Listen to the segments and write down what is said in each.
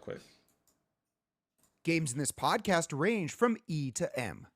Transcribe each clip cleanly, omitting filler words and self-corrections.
quick. Games in this podcast range from E to M.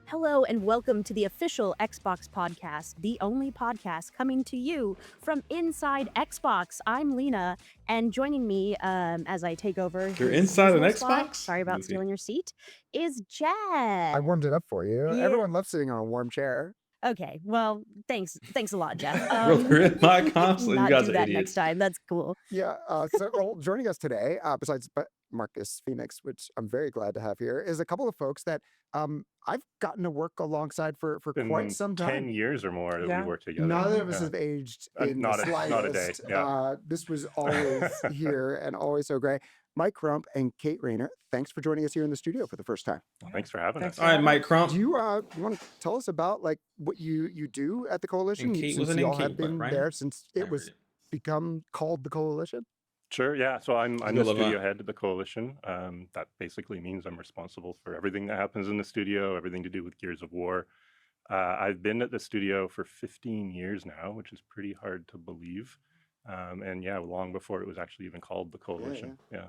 Hello and welcome to the official Xbox podcast, the only podcast coming to you from inside Xbox. I'm Lena, and joining me as I take over. You're inside an Xbox? Spot, sorry about stealing your seat. Is Jed. I warmed it up for you. Yeah. Everyone loves sitting on a warm chair. Okay, well, thanks a lot, Jeff. We're in my console. You guys do are that idiots. next time. That's cool. Yeah. So joining us today, besides Marcus Phoenix, which I'm very glad to have here, is a couple of folks that I've gotten to work alongside for quite some time. 10 years or more that we worked together. Neither of us have aged in not the slightest. not a day. Yeah. This was always here and always so great. Mike Crump and Kate Rayner, thanks for joining us here in the studio for the first time. Well, thanks for having us. All right, Mike Crump. Do you want to tell us about like what you do at the Coalition? And Kate since wasn't you in all Kate, have been right? there since it was become called the Coalition. Sure, yeah. So I'm Go, the Levant. studio head of the Coalition. That basically means I'm responsible for everything that happens in the studio, everything to do with Gears of War. I've been at the studio for 15 years now, which is pretty hard to believe. And yeah, long before it was actually even called the Coalition. Yeah.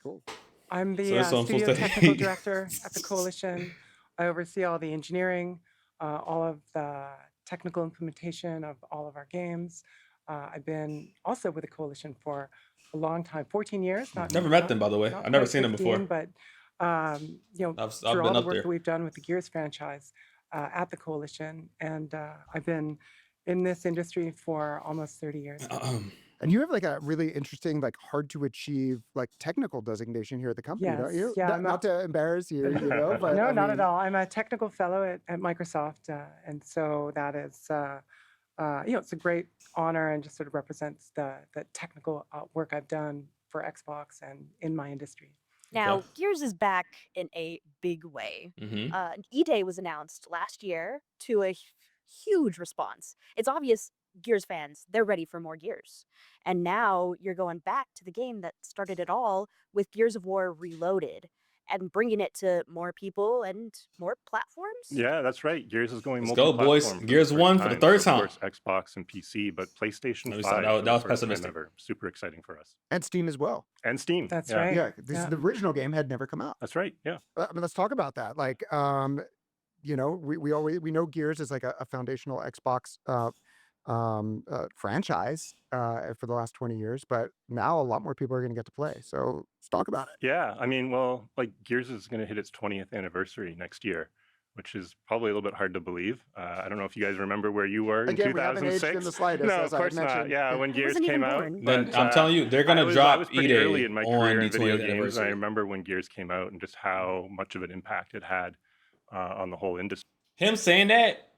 Cool. I'm the So that's what I'm studio supposed to technical hate. director at the Coalition. I oversee all the engineering, all of the technical implementation of all of our games. I've been also with the Coalition for a long time, 14 years. Never met them, by the way. not I've never quite seen them 15, before. But you know, I've through been all the up work there. that we've done with the Gears franchise at the Coalition, and I've been in this industry for almost 30 years. And you have like a really interesting, like hard to achieve, like technical designation here at the company, don't you? Yes, yeah, Not to embarrass you, you know, but No, I not mean, at all. I'm a technical fellow at Microsoft, and so that is, you know, it's a great honor and just sort of represents the technical work I've done for Xbox and in my industry. Now, Okay. Gears is back in a big way. Mm-hmm. E-Day was announced last year to a huge response. It's obvious Gears fans, they're ready for more Gears. And now you're going back to the game that started it all with Gears of War Reloaded and bringing it to more people and more platforms. Yeah, that's right. Gears is going Let's go, boys. multi-platform for the Gears first 1 for the time. third So, time. Of course, Xbox and PC, but PlayStation Let me 5 stop. for That the was first time pessimistic. ever. Super exciting for us. and Steam as well. And Steam. That's yeah. right. Yeah, this Yeah. is the original game had never come out. That's right. Yeah. I mean, let's talk about that. Like, you know, we know Gears is like a foundational Xbox franchise for the last 20 years, but now a lot more people are going to get to play. So let's talk about it. Yeah. I mean, well, like Gears is going to hit its 20th anniversary next year, which is probably a little bit hard to believe. I don't know if you guys remember where you were in Again, we haven't aged 2006. in the slightest, No, as of I course not. mentioned. Yeah, when Gears wasn't even came out. born. Then but, I'm telling you, they're I gonna was drop pretty early E-Day in my on career the in video 20th games. And I anniversary. remember when Gears came out and just how much of an impact it had on the whole industry. Him saying that,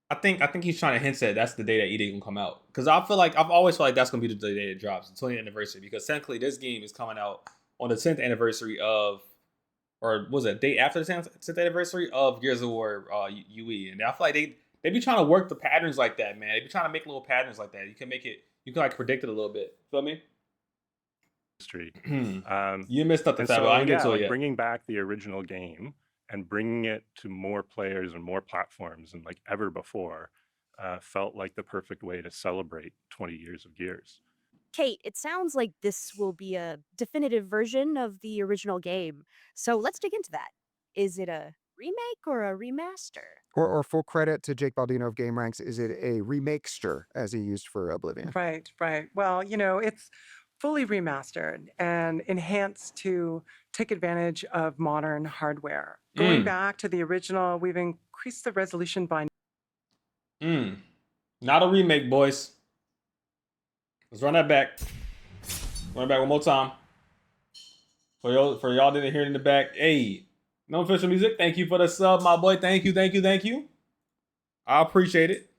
I think he's trying to hint at that's the day that E-Day can come out. Because I feel like I've always felt like that's gonna be the day it drops, the 20th anniversary. Because technically, this game is coming out on the 10th anniversary of, or was it day after the 10th anniversary of Gears of War UE? And I feel like they be trying to work the patterns like that, man. They be trying to make little patterns like that. You can like predict it a little bit. Feel me? You missed nothing, And Fabo. so, I didn't get to it like yet. bringing back the original game and bringing it to more players and more platforms than like ever before felt like the perfect way to celebrate 20 years of Gears. Kate, it sounds like this will be a definitive version of the original game. So let's dig into that. Is it a remake or a remaster? Or full credit to Jake Baldino of GameRanks, is it a remakester as he used for Oblivion? Right, right. Well, you know, it's fully remastered and enhanced to take advantage of modern hardware. Going back to the original, we've increased the resolution by Not a remake, boys. Let's run that back. Run it back one more time. For y'all didn't hear it in the back. Hey, no official music. Thank you for the sub, my boy. Thank you. I appreciate it.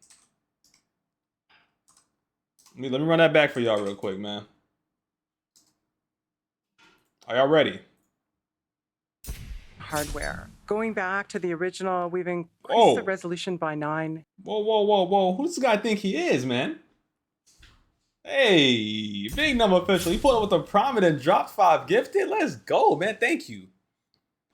Let me run that back for y'all real quick, man. Are y'all ready? hardware. Going back to the original, we've increased Oh. the resolution by 9. Whoa. Who does this guy think he is, man? Hey, big number official. He pulled up with a prominent drop 5 gifted. Let's go, man. Thank you.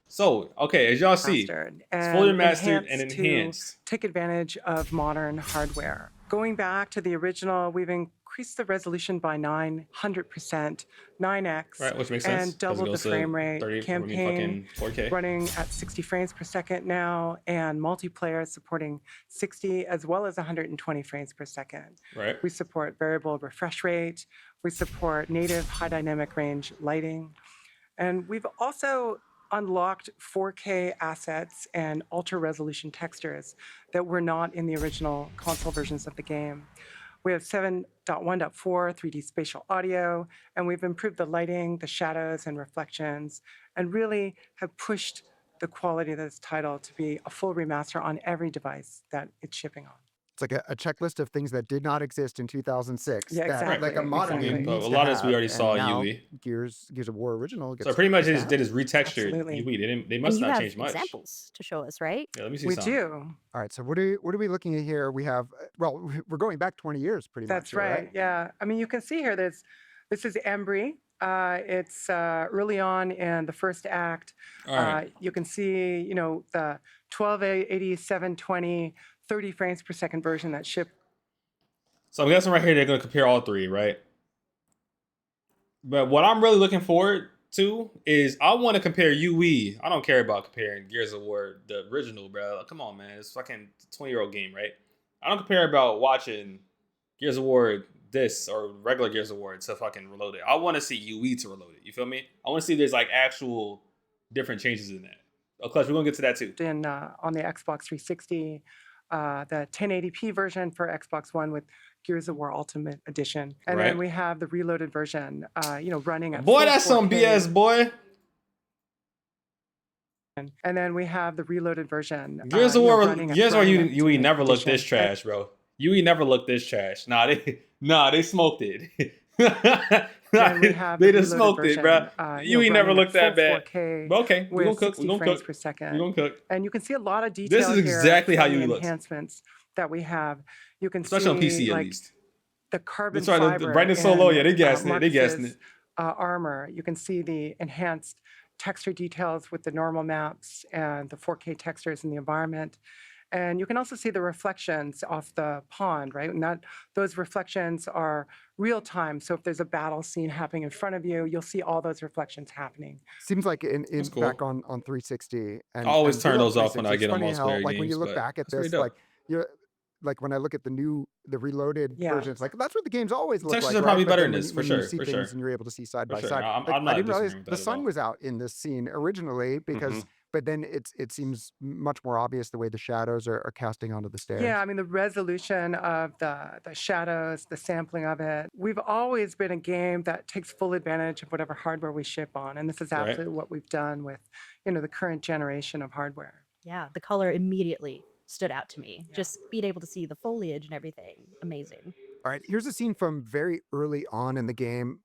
So, okay, as y'all see, it's fully remastered and enhanced. To take advantage of modern hardware. Going back to the original, we've increased increased the resolution by 900%, 9x, Right, which makes sense. and 'cause it doubled the goes to frame rate. 30, Campaign fucking 4K. running at 60 frames per second now, and multiplayer supporting 60 as well as 120 frames per second. Right. We support variable refresh rate. We support native high dynamic range lighting. And we've also unlocked 4K assets and ultra resolution textures that were not in the original console versions of the game. We have 7.1.4 3D spatial audio, and we've improved the lighting, the shadows, and reflections, and really have pushed the quality of this title to be a full remaster on every device that it's shipping on. It's like a checklist of things that did not exist in 2006. Yeah, that, like a exactly, modern game exactly. needs A to lot of this we have, already and saw now UE. Gears of War original. So pretty much gets they just retextured Absolutely. UE. They And must you not have change much. examples to show us, right? Yeah, let me see We some. do. All right, so what are we looking at here? We have, well, we're going back 20 years pretty That's much. Here, right. Yeah. I mean, you can see here. This is Embry. It's early on in the first act. All right. You can see, you know, the 1280, 720, 30 frames per second version that shipped. So I'm guessing right here they're going to compare all three, right? But what I'm really looking forward to is I want to compare UE. I don't care about comparing Gears of War, the original, bro. Come on, man. It's fucking 20-year-old game, right? I don't care about watching Gears of War this or regular Gears of War to fucking reload it. I want to see UE to reload it. You feel me? I want to see if there's like actual different changes in that. Of course, we're going to get to that too. In on the Xbox 360, the 1080p version for Xbox One with Gears of War Ultimate Edition, and Right. then we have the reloaded version, you know, running at Boy, full that's some 4K. BS, boy. And then we have the reloaded version. Gears of you know, War, running at Gears of War, UE Ultimate never looked this Edition. trash, bro. UE never looked this trash. Nah, they smoked it. Then we have They the just reloaded smoked it, bro. version, you know, UE never running at looked that full bad. 4K But okay, we're with gonna cook. 60 We're gonna frames cook. per second. We're gonna cook. And you can see a lot of detail This is here exactly how from the UE looks. enhancements that we have. You can Especially on see PC at like least. the carbon That's right. fiber Right in solo, yeah, they gassing it. They gassing Marcus's, it. armor. You can see the enhanced texture details with the normal maps and the 4K textures in the environment. And you can also see the reflections off the pond, right? And those reflections are real time. So if there's a battle scene happening in front of you, you'll see all those reflections happening. Seems like in That's cool. back on 360. And I always we turn love those off when I 360. get on It's funny how, multiplayer like when you games, look but back at that's pretty this, like dope. you're like when I look at the reloaded Yeah. version, it's like that's what the games always look Textures like. are probably right? But better then in this, for when sure, you see for things sure. and you're able to see side For by sure. side. No, Like, I'm not I didn't realize disagreeing with the that at sun all. was out in this scene originally because, but then it seems much more obvious the way the shadows are casting onto the stairs. Yeah, I mean, the resolution of the shadows, the sampling of it. We've always been a game that takes full advantage of whatever hardware we ship on. And this is Right. absolutely what we've done with, you know, the current generation of hardware. Yeah, the color immediately stood out to me. Just being able to see the foliage and everything. Amazing. All right, here's a scene from very early on in the game.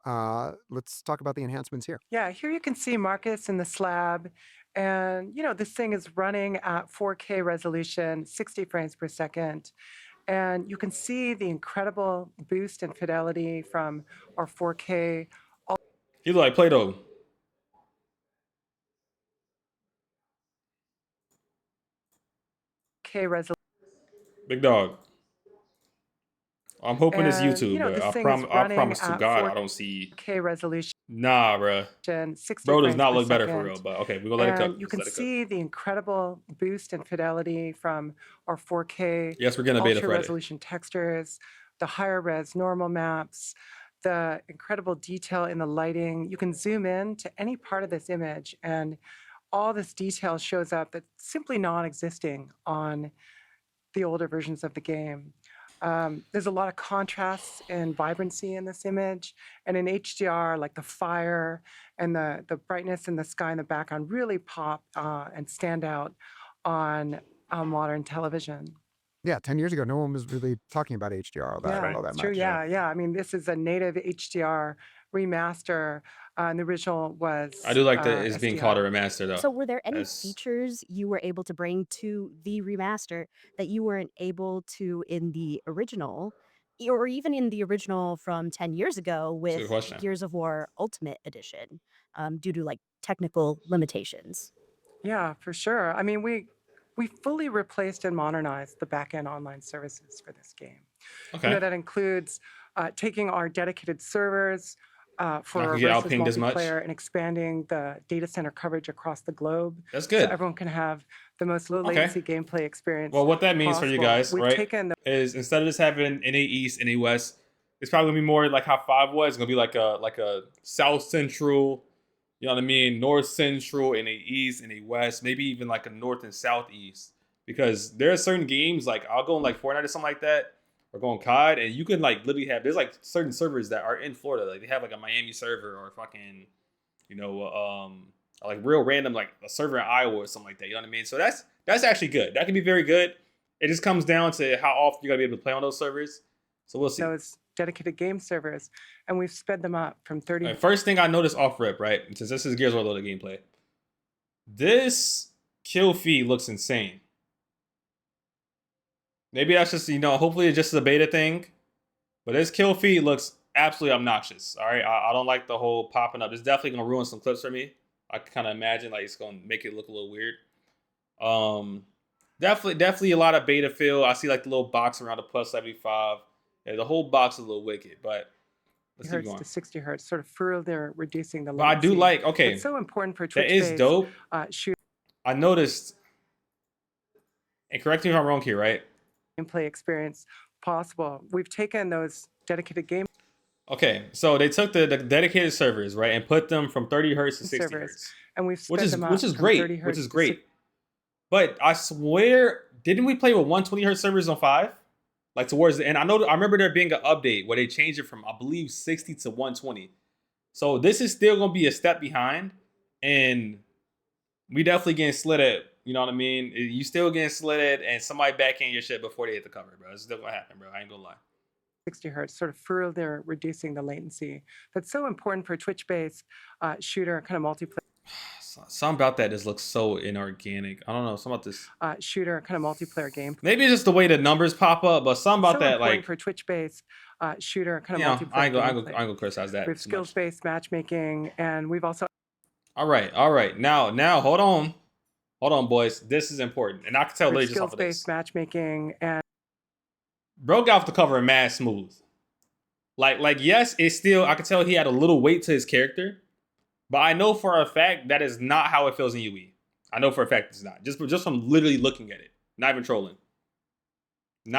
Let's talk about the enhancements here. Yeah, here you can see Marcus in the slab. And, you know, this thing is running at 4K resolution, 60 frames per second. And you can see the incredible boost in fidelity from our 4K He look like Play-Doh. resolution. Big dog. I'm hoping it's And, YouTube, you know, but this I, thing is I running promise to at God I don't see. 4K resolution, Nah, bruh. 60 Bro does frames not per look better for second. real, but okay, we're gonna let it cook. And you Let's can let it cook. see the incredible boost in fidelity from our 4K Yes, we're getting a beta ultra Friday. resolution textures, the higher res normal maps, the incredible detail in the lighting. You can zoom in to any part of this image and all this detail shows up that's simply non-existing on the older versions of the game. There's a lot of contrasts and vibrancy in this image. And in HDR, like the fire and the brightness in the sky in the background really pop and stand out on modern television. Yeah, 10 years ago, no one was really talking about HDR all that, Yeah, all that it's much. true. Yeah. I mean, this is a native HDR remaster. And the original was I do like that it's being SDR. called a remaster though. So were there any That's- features you were able to bring to the remaster that you weren't able to in the original, or even in the original from 10 years ago That's a good with question. Gears of War Ultimate Edition, due to like technical limitations? Yeah, for sure. I mean, we fully replaced and modernized the backend online services for this game. You know, Okay. that includes taking our dedicated servers for can our get versus outpinged as much. multiplayer and expanding the data center coverage across the globe. That's So good. everyone can have the most low Okay. latency gameplay experience. Well, what that means for you possible. guys, We've right, taken the is instead of just having NA East, NA West, it's probably gonna be more like how 5 was. It's gonna be like a South Central, you know what I mean, North Central, NA East, NA West, maybe even like a North and Southeast. Because there are certain games like I'll go in like Fortnite or something like that, or go on COD, and you can like literally have there's like certain servers that are in Florida, like they have like a Miami server or fucking, you know, like real random like a server in Iowa or something like that. You know what I mean? So that's actually good. That can be very good. It just comes down to how often you're gonna be able to play on those servers. So we'll see. those dedicated game servers, and we've sped them up from 30. All right, first thing I noticed off rip, right? Since this is Gears of War loaded gameplay, this kill feed looks insane. Maybe that's just, you know, hopefully it's just a beta thing. But this kill feed looks absolutely obnoxious. All right, I don't like the whole popping up. It's definitely gonna ruin some clips for me. I can kind of imagine like it's gonna make it look a little weird. Definitely a lot of beta feel. I see like the little box around the plus 75. Yeah, the whole box is a little wicked, but let's keep hertz going. to 60 hertz, sort of further reducing the But I do latency. like, okay, It's so important for that Twitch-based is dope. shooter I noticed, and correct me if I'm wrong here, right? gameplay experience possible. We've taken those dedicated game Okay, so they took the dedicated servers, right, and put them from 30 hertz to 60 servers, hertz, and we've sped which is them up from great, 30 hertz which is to great. But I swear, didn't we play with 120 hertz servers on 5? Like towards the end, I remember there being an update where they changed it from, I believe, 60 to 120. So this is still gonna be a step behind, and we definitely getting slid at. You know what I mean? You still getting slid at, and somebody backhand your shit before they hit the cover, bro. It's still gonna happen, bro. I ain't gonna lie. 60 hertz, sort of further reducing the latency. That's so important for Twitch-based shooter kind of multiplayer. Something about that just looks so inorganic. I don't know. Something about this Shooter kind of multiplayer game. maybe it's just the way the numbers pop up, but something about so that, important like, for Twitch-based shooter kind you of know, multiplayer. I ain't gameplay. gonna criticize that. We have too much. skills-based matchmaking, and we've also All right. Now, hold on, boys. This is important, and I can tell literally just off of this. skills-based matchmaking, and Bro got off the cover mad smooth. Like yes, it's still, I can tell he had a little weight to his character, but I know for a fact that is not how it feels in UE. I know for a fact it's not. Just from literally looking at it. Not even trolling. And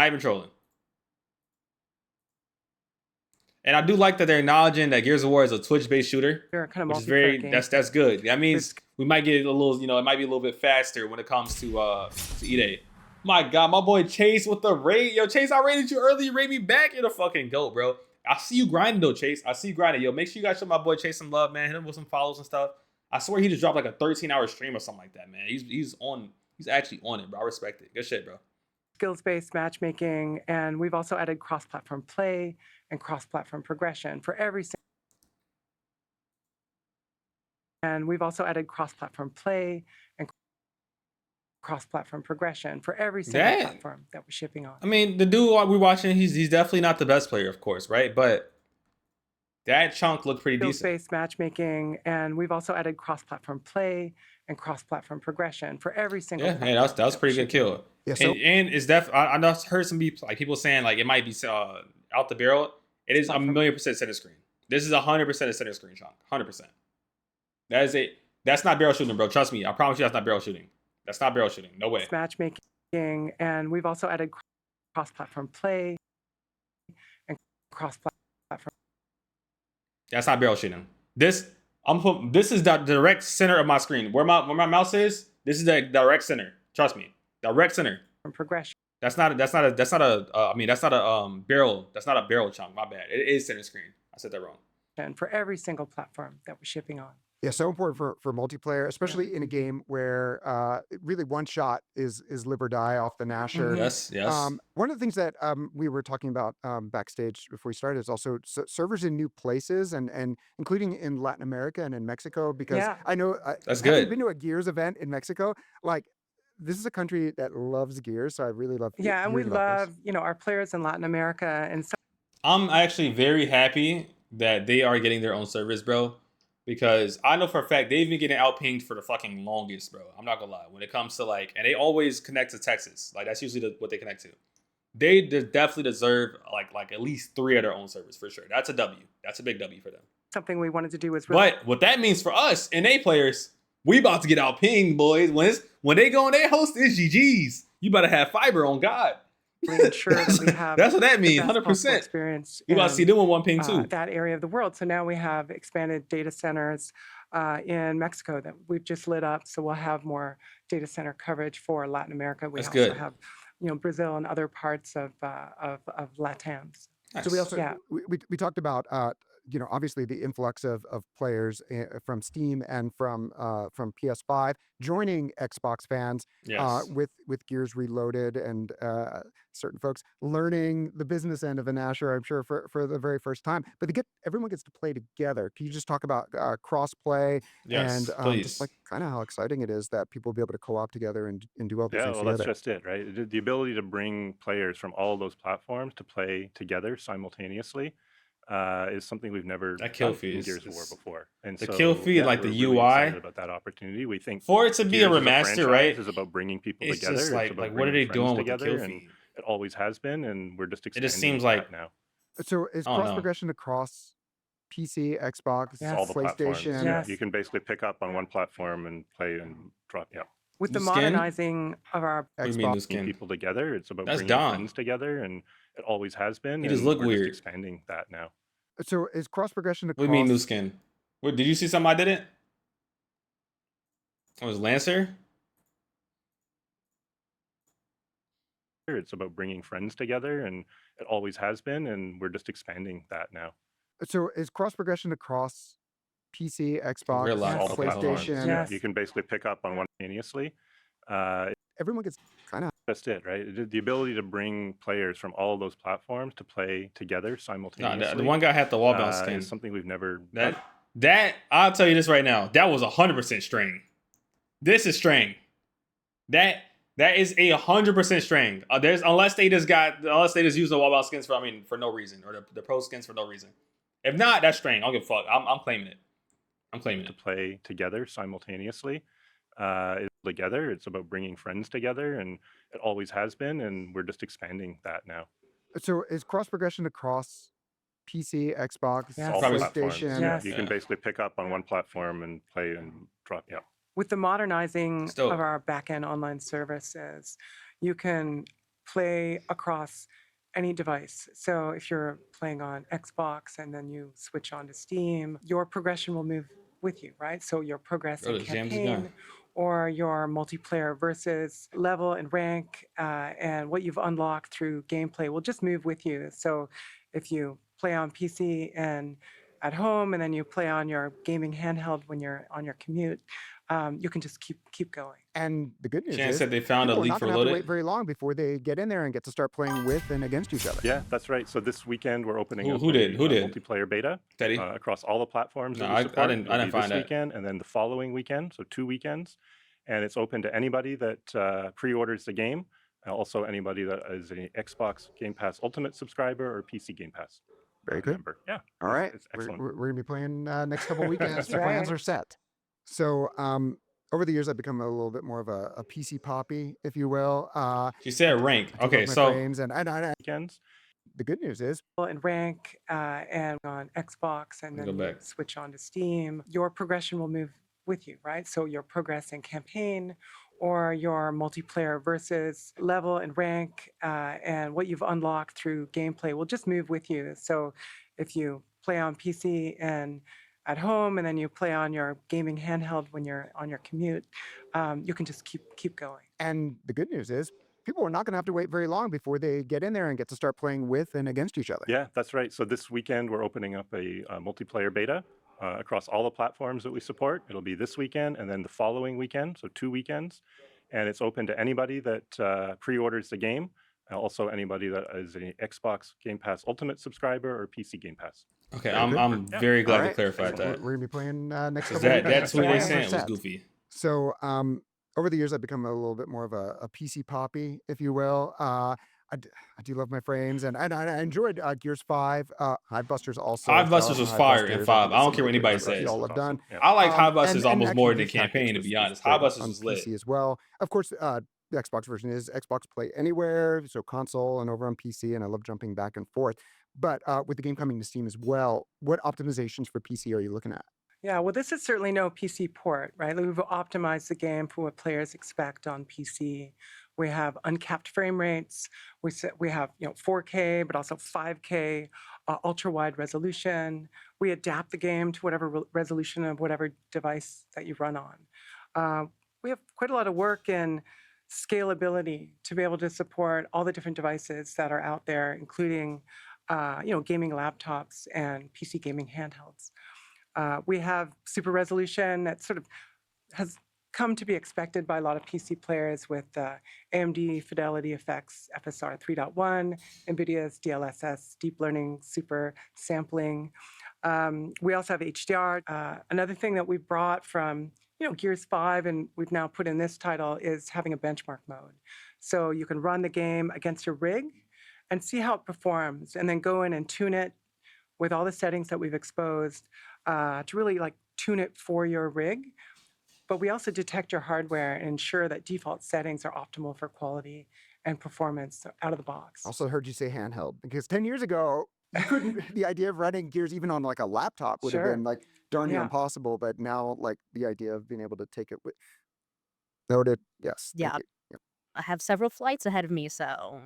I do like that they're acknowledging that Gears of War is a Twitch-based shooter, kind of which is very, game. that's good. That means we might get a little, you know, it might be a little bit faster when it comes to E-Day. My God, my boy Chase with the raid. Yo, Chase, I raided you early. You raid me back. You're the fucking GOAT, bro. I see you grinding though, Chase. I see you grinding. Yo, make sure you guys show my boy Chase some love, man. Hit him with some follows and stuff. I swear he just dropped like a 13-hour stream or something like that, man. He's actually on it, bro. I respect it. Good shit, bro. Skills-based matchmaking, and we've also added cross-platform play and cross-platform progression for every single. And we've also added cross-platform play and cross-platform progression for every single platform that we're shipping on. I mean, the dude we're watching, he's definitely not the best player, of course, right? But that chunk looked pretty decent. Skills-based matchmaking, and we've also added cross-platform play and cross-platform progression for every single. Yeah, hey, that was pretty good kill. Yeah, so and it's I know I've heard some people, like people saying like it might be out the barrel. It is 1,000,000% center screen. This is 100% a center screen chunk. 100%. That is it. That's not barrel shooting, bro. Trust me. I promise you, that's not barrel shooting. That's not barrel shooting. No way. Matchmaking, and we've also added cross-platform play and cross-platform. That's not barrel shooting. This is the direct center of my screen. Where my mouse is, this is the direct center. Trust me. Direct center. Progression. That's not a barrel. That's not a barrel chunk. My bad. It is center screen. I said that wrong. And for every single platform that we're shipping on. Yeah, so important for multiplayer, especially in a game where really one shot is live or die off the Nasher. Yes. One of the things that we were talking about backstage before we started is also servers in new places and including in Latin America and in Mexico, because I know that's having good. been to a Gears event in Mexico, like this is a country that loves Gears, so I really love. Yeah, and we love this. our players in Latin America, and so I'm actually very happy that they are getting their own servers, bro. Because I know for a fact they've been getting outpinged for the fucking longest, bro. I'm not gonna lie. When it comes to like, and they always connect to Texas. Like that's usually what they connect to. they definitely deserve like at least 3 of their own servers for sure. That's a W. That's a big W for them. Something we wanted to do was really But what that means for us NA players, we about to get out pinged, boys. When they go and they host, it's GG's. You better have fiber on God. ensure that we have That's what that the means, best possible 100%. experience You about to see in, them with 1 ping too. that area of the world. So now we have expanded data centers in Mexico that we've just lit up. So we'll have more data center coverage for Latin America. We That's also good. have, Brazil and other parts of LATAM. Nice. So we also Yeah. we talked about obviously the influx of players from Steam and from PS5 joining Xbox fans Yes. with Gears Reloaded and certain folks learning the business end of an Asher, I'm sure for the very first time. But everyone gets to play together. Can you just talk about crossplay Yes, and please. just like kind of how exciting it is that people will be able to co-op together and do all these Yeah, things well, together? that's just it, right? The ability to bring players from all those platforms to play together simultaneously is something we've never That kill done feed in is- Gears of War is- before. And the so, kill feed, yeah, like the we're really excited UI, about that opportunity. We think for it to be a Gears as remaster, franchise right? is about bringing people It's together. just It's like about what are bringing they friends doing with the together, kill and feed? it always has been, and we're just It expanding just seems that like now. So is I don't cross know. progression across PC, Xbox, Yes. All the platforms. PlayStation? Yeah, Yes. you can basically pick up on one platform and play and drop. Yeah, With the New skin? modernizing of our What do you mean Xbox. new skin? people together. It's about That's bringing dumb. friends together, and it always has been. He just and look we're weird. just expanding that now. So is cross progression What do you mean new across? skin? What, did you see something I didn't? It was Lancer? It's about bringing friends together, and it always has been, and we're just expanding that now. So is cross progression across PC, Xbox, Relax. All the platforms. PlayStation? Yeah, Yes. you can basically pick up on one simultaneously. Everyone gets kind of. Just it, right? The ability to bring players from all those platforms to play together No, simultaneously. the one guy had the wall bounce skin. is something we've never done. That I'll tell you this right now. That was 100% string. This is string. That is 100% string. Unless they just use the wall bounce skins for no reason, or the pro skins for no reason. If not, that's string. I don't give a fuck. I'm claiming it. I'm claiming To it. play together simultaneously. Together, it's about bringing friends together, and it always has been, and we're just expanding that now. So is cross progression across PC, Xbox, Yes. All the platforms. PlayStation? Yes. You can Yeah. basically pick up on one platform and play and drop. Yeah. With the modernizing It's dope. of our backend online services, you can play across any device. So if you're playing on Xbox and then you switch on to Steam, your progression will move with you, right? So your progress Bro, in the jam's gone. campaign or your multiplayer versus level and rank and what you've unlocked through gameplay will just move with you. So if you play on PC and at home and then you play on your gaming handheld when you're on your commute, you can just keep going. And the good news Chance is said they found a people are leak not for going to have to wait Loaded. very long before they get in there and get to start playing with and against each other. Yeah, that's right. So this weekend we're opening up Who did? a Who did? multiplayer beta Teddy? across all the platforms No, that we I support. didn't- I It'll didn't be find this that. weekend and then the following weekend, so 2 weekends, and it's open to anybody that pre-orders the game. And also anybody that is an Xbox Game Pass Ultimate subscriber or PC Game Pass Very good. member. Yeah. All right. It's We're, excellent. we're going to be playing next couple weekends. That's The plans right. are set. So over the years, I've become a little bit more of a PC poppy, if you will. She said rank. I do Okay, love my so frames, and Weekends. the good news is And rank and on Xbox and Let me then go you back. switch on to Steam, your progression will move with you, right? So your progress in campaign or your multiplayer versus level and rank and what you've unlocked through gameplay will just move with you. So if you play on PC and at home and then you play on your gaming handheld when you're on your commute, you can just keep going. and the good news is people are not going to have to wait very long before they get in there and get to start playing with and against each other. Yeah, that's right. So this weekend we're opening up a multiplayer beta across all the platforms that we support. It'll be this weekend and then the following weekend, so 2 weekends, and it's open to anybody that pre-orders the game. And also anybody that is an Xbox Game Pass Ultimate subscriber or PC Game Pass. okay, Very good. I'm Yeah. very glad All to right. clarify Excellent. that. We're going to be playing next 'Cause couple that weekends. tweet The they plans are sent was set. goofy. So over the years, I've become a little bit more of a PC poppy, if you will. I do love my frames, and I enjoyed Gears 5. Hivebusters also. Hivebusters was fire in 5. I don't care what anybody says. says. Y'all have done. Yeah. I like And Hivebusters almost actually more than Gears Tactics campaign, to be was honest. great Hivebusters on was lit. PC as well. Of course, the Xbox version is Xbox Play Anywhere, so console and over on PC, and I love jumping back and forth. But with the game coming to Steam as well, what optimizations for PC are you looking at? Yeah, well, this is certainly no PC port, right? We've optimized the game for what players expect on PC. We have uncapped frame rates. We have 4K, but also 5K, ultra wide resolution. We adapt the game to whatever resolution of whatever device that you run on. We have quite a lot of work in scalability to be able to support all the different devices that are out there, including gaming laptops and PC gaming handhelds. We have super resolution that sort of has come to be expected by a lot of PC players with AMD Fidelity Effects FSR 3.1, NVIDIA's DLSS Deep Learning Super Sampling. We also have HDR. Another thing that we brought from Gears 5 and we've now put in this title is having a benchmark mode. So you can run the game against your rig and see how it performs, and then go in and tune it with all the settings that we've exposed to really tune it for your rig. But we also detect your hardware and ensure that default settings are optimal for quality and performance out of the box. Also heard you say handheld, because 10 years ago, you couldn't, the idea of running Gears even on a laptop would have been darn near impossible, but now the idea of being able to take it with... Noted. Yes. Yeah. Thank you. I have several flights ahead of me, so,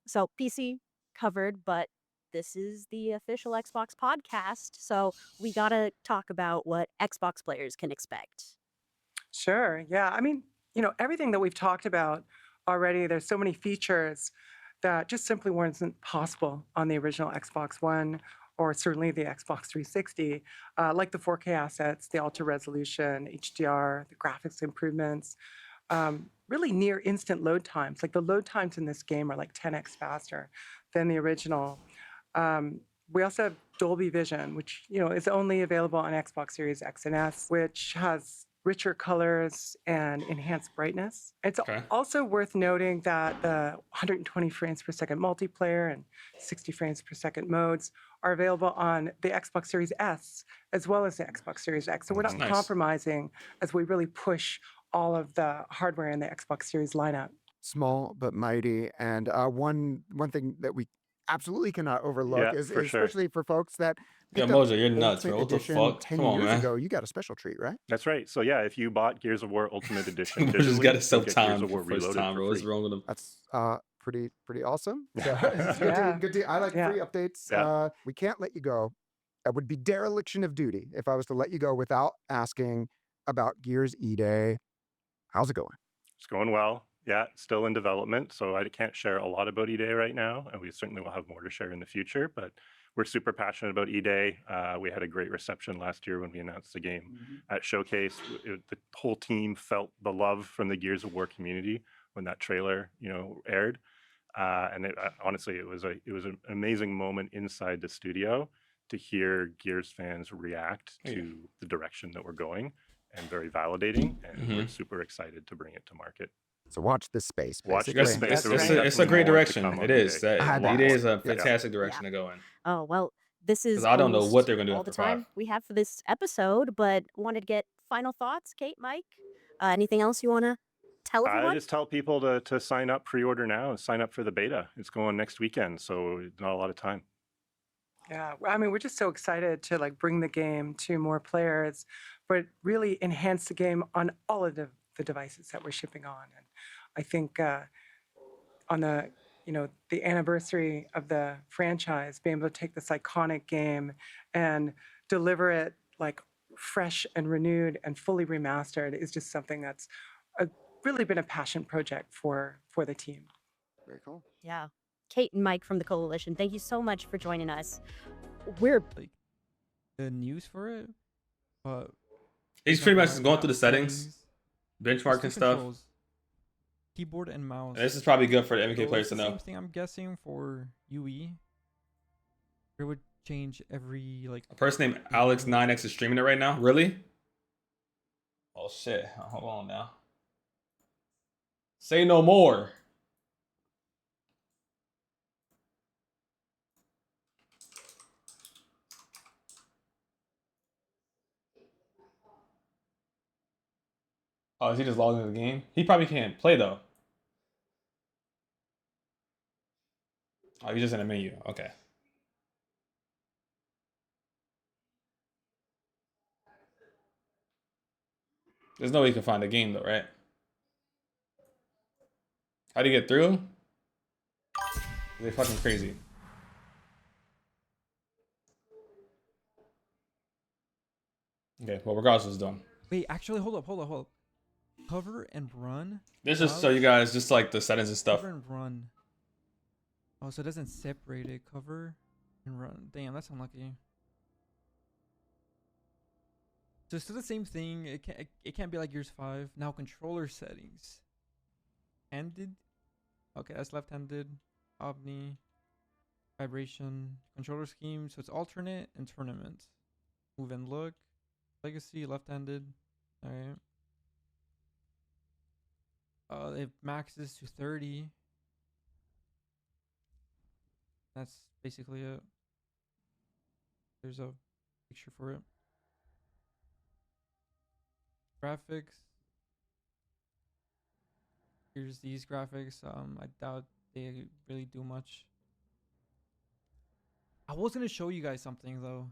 So PC covered, but this is the official Xbox podcast, so we gotta talk about what Xbox players can expect. Sure. Yeah. I mean, everything that we've talked about already, there's so many features that just simply weren't possible on the original Xbox One or certainly the Xbox 360, like the 4K assets, the ultra resolution, HDR, the graphics improvements, really near instant load times. The load times in this game are 10x faster than the original. We also have Dolby Vision, which is only available on Xbox Series X and S, which has richer colors and enhanced brightness. It's also worth noting that the 120 frames per second multiplayer and 60 frames per second modes are available on the Xbox Series S as well as the Xbox Series X. So we're not compromising as we really push all of the hardware in the Xbox Series lineup. Small but mighty. And one thing that we absolutely cannot overlook is especially for folks that Mojo, you're nuts, bro. What the fuck? 10 years ago, you got a special treat, right? That's right. So yeah, if you bought Gears of War Ultimate Edition, just got a Gears of time War for first Reloaded time, bro. What's wrong with him? That's pretty awesome. So it's good to, I like free updates. Yeah. We can't let you go. That would be dereliction of duty if I was to let you go without asking about Gears E-Day. How's it going? It's going well. Yeah, still in development, so I can't share a lot about E-Day right now, and we certainly will have more to share in the future, but we're super passionate about E-Day. We had a great reception last year when we announced the game at Showcase. The whole team felt the love from the Gears of War community when that trailer, aired. And honestly, it was an amazing moment inside the studio to hear Gears fans react to the direction that we're going, and very validating, and we're super excited to bring it to market. So watch this space. Watch basically. this space. It's a great direction. It is. E-Day is a fantastic direction to go in. Oh, well, this is I don't know what almost they're gonna do all after the time 5. we have for this episode, but wanted to get final thoughts. Kate, Mike, anything else you want to tell everyone? I just tell people to sign up, pre-order now, and sign up for the beta. It's going next weekend, so not a lot of time. Yeah, I mean, we're just so excited to bring the game to more players, but really enhance the game on all of the devices that we're shipping on. And I think on the the anniversary of the franchise, being able to take this iconic game and deliver it fresh and renewed and fully remastered is just something that's really been a passion project for the team. Very cool. Yeah. Kate and Mike from the Coalition, thank you so much for joining us. We're the news for it, but He's pretty much going through the settings, benchmarking stuff. Controls, keyboard and mouse. And this is probably good for the MK players to know. Same thing I'm guessing for UE. It would change every A person named Alex9X is streaming it right now. Really? Oh shit! Hold on now. Say no more. Oh, is he just logged into the game? He probably can't play though. Oh, he's just in a menu. Okay. There's no way you can find the game though, right? How do you get through? They're fucking crazy. Okay, well, regardless of what's done. Wait, actually, hold up. Cover and run. This is so you guys just like the settings and stuff. Cover and run. Oh, so it doesn't separate it. Cover and run. Damn, that's unlucky. So it's still the same thing. It can't be like Gears 5. Now controller settings. Handed. Okay, that's left-handed. OMNI. Vibration. Controller scheme. So it's alternate and tournament. Move and look. Legacy, left-handed. Alright. It maxes to 30. That's basically it. There's a picture for it. Graphics. Here's these graphics. I doubt they really do much. I was gonna show you guys something though.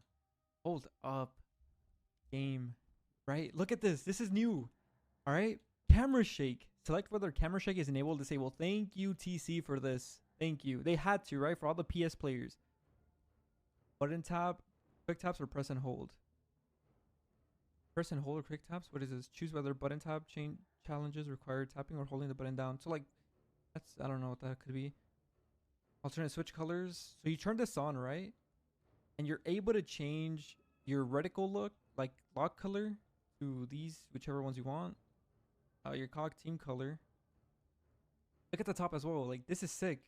Hold up. Game. Right? Look at this. This is new. Alright? Camera shake. Select whether camera shake is enabled. Disable. Thank you, TC, for this. Thank you. They had to, right? For all the PS players. Button tap, quick taps, or press and hold. Press and hold or quick taps. What is this? Choose whether button tap chain challenges require tapping or holding the button down. So like, that's, I don't know what that could be. Alternate switch colors. So you turn this on, right? And you're able to change your reticle look, like lock color, to these, whichever ones you want. Your cog team color. Look at the top as well. Like, this is sick.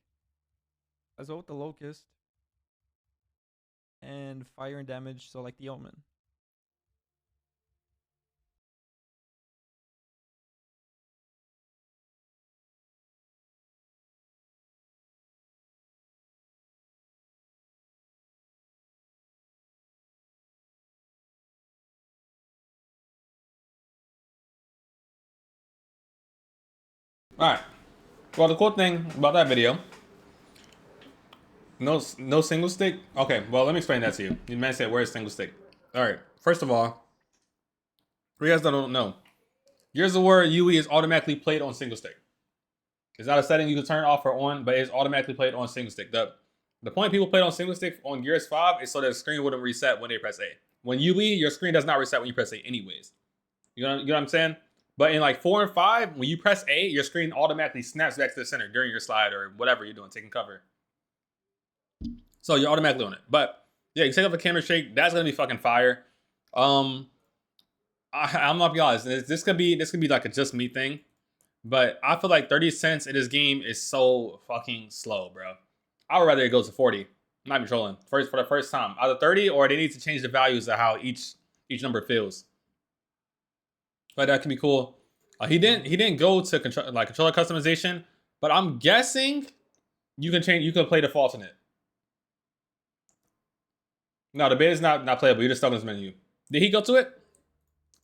As well with the locust. And fire and damage, so like the omen. Alright. Well, the cool thing about that video, no single stick. Okay, well, let me explain that to you. You might say, where's single stick? Alright, first of all, for you guys that don't know, Gears of War UE is automatically played on single stick. It's not a setting you can turn off or on, but it's automatically played on single stick. The point people played on single stick on Gears 5 is so that the screen wouldn't reset when they press A. When UE, your screen does not reset when you press A anyways. You know what I'm saying? But in like 4 and 5, when you press A, your screen automatically snaps back to the center during your slide or whatever you're doing, taking cover. So you're automatically on it. But yeah, you take up the camera shake, that's gonna be fucking fire. I'm not be honest, this could be like a just me thing. But I feel like 30 cents in this game is so fucking slow, bro. I would rather it goes to 40. I'm not even trolling. For the first time. Either 30 or they need to change the values of how each number feels. But that can be cool. He didn't go to controller customization, but I'm guessing you can play default in it. No, the beta's not playable. You're just stuck in this menu. Did he go to it?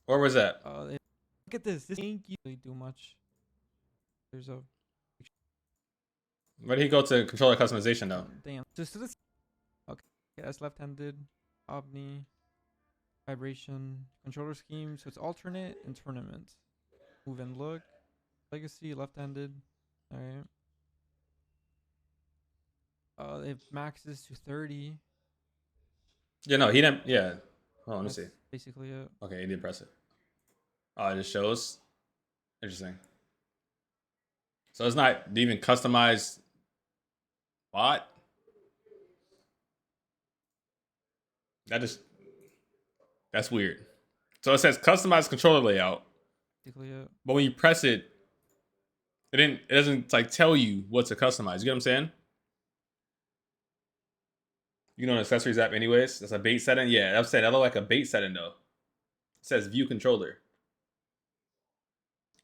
Or was that? Look at this. This ain't really do much. There's a. Where did he go to controller customization though? Damn. Just to this. Okay, that's left-handed. OMNI. Vibration. Controller scheme. So it's alternate and tournament. Move and look. Legacy, left-handed. Alright. It maxes to 30. Yeah, no, he didn't. Yeah. Oh, let me see. Basically it. Okay, he did press it. Oh, it just shows. Interesting. So it's not even customized. What? That's weird. So it says customized controller layout. Basically it. But when you press it, it doesn't like tell you what to customize. You get what I'm saying? You know, the accessories app anyways. That's a bait setting. Yeah, I'm saying that look like a bait setting though. It says view controller.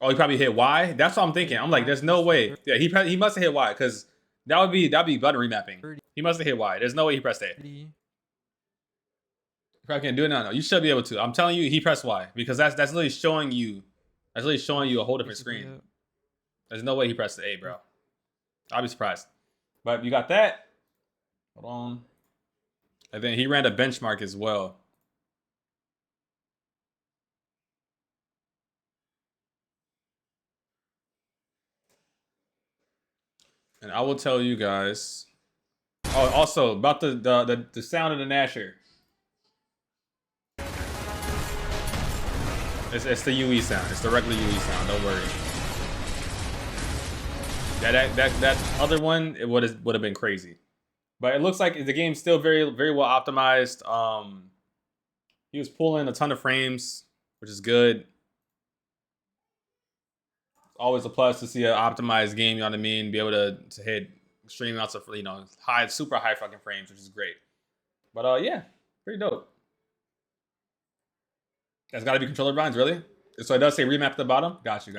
Oh, he probably hit Y. That's what I'm thinking. I'm like, there's no way. Yeah, he must have hit Y because that'd be button remapping. He must have hit Y. There's no way he pressed A. You probably can't do it now. No, you should be able to. I'm telling you, he pressed Y because that's literally showing you That's really showing you a whole different Basically screen. it. There's no way he pressed the A, bro. I'll be surprised. But you got that. Hold on. And then he ran a benchmark as well. And I will tell you guys. Oh, also about the sound of the Nasher. It's the UE sound. It's the regular UE sound. Don't worry. That other one, it would have been crazy. But it looks like the game's still very well optimized. He was pulling a ton of frames, which is good. Always a plus to see an optimized game, you know what I mean? Be able to hit extreme amounts of, you know, super high fucking frames, which is great. But yeah, pretty dope. That's got to be controller binds, really? So it does say remap at the bottom? Got you.